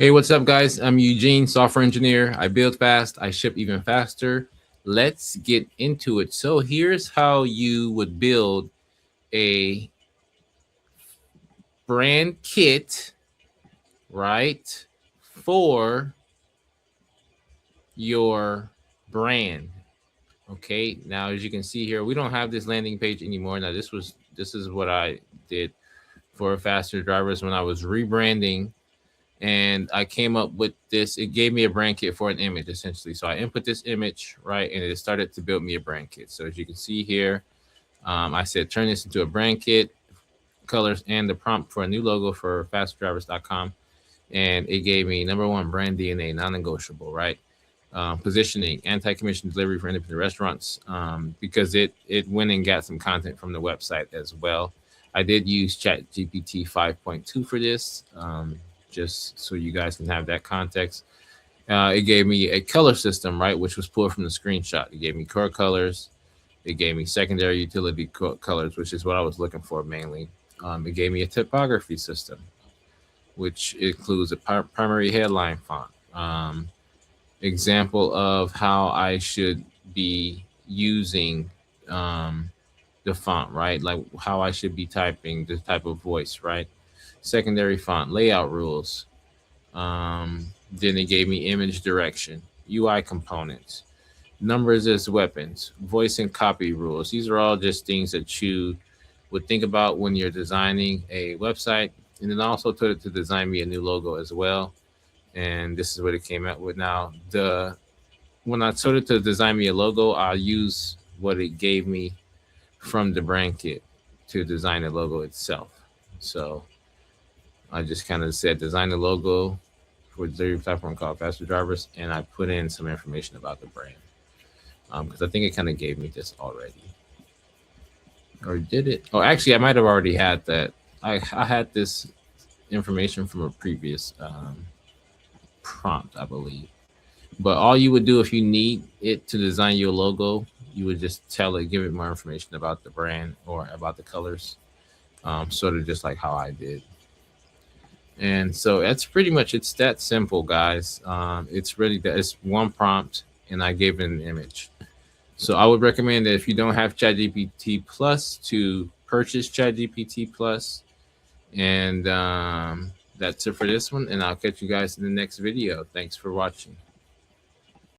Hey, what's up, guys? I'm Eugene, software engineer. I build fast, I ship even faster. Let's get into it. So here's how you would build a brand kit, right, for your brand. Okay, now as you can see here, we don't have this landing page anymore. Now this is what I did for faster drivers when I was rebranding, and I came up with this. It gave me a brand kit for an image essentially. So I input this image, right, and it started to build me a brand kit. So as you can see here, I said turn this into a brand kit, colors, and the prompt for a new logo for fasterdrivers.com, and it gave me number one, brand DNA, non-negotiable, right? Positioning, anti-commission delivery for independent restaurants, because it went and got some content from the website as well. I did use ChatGPT 5.2 for this, just so you guys can have that context. It gave me a color system, right, which was pulled from the screenshot. It gave me core colors. It gave me secondary utility colors, which is what I was looking for mainly. It gave me a typography system, which includes a primary headline font. Example of how I should be using the font, right? Like how I should be typing, the type of voice, right? Secondary font, layout rules. Then it gave me image direction, UI components, numbers as weapons, voice and copy rules. These are all just things that you would think about when you're designing a website. And then also told it to design me a new logo as well. And this is what it came out with. Now, when I told it to design me a logo, I'll use what it gave me from the brand kit to design the logo itself. So I just kind of said design the logo for the delivery platform called Faster Drivers, and I put in some information about the brand, because I think it kind of gave me this already. Or did it? Oh, actually, I might have already had that. I had this information from a previous prompt, I believe. But all you would do if you need it to design your logo, you would just tell it, give it more information about the brand or about the colors, sort of just like how I did. And so that's pretty much, it's that simple, guys. It's really that, it's one prompt, and I gave it an image. So I would recommend that if you don't have ChatGPT Plus, to purchase ChatGPT Plus. And that's it for this one, and I'll catch you guys in the next video. Thanks for watching.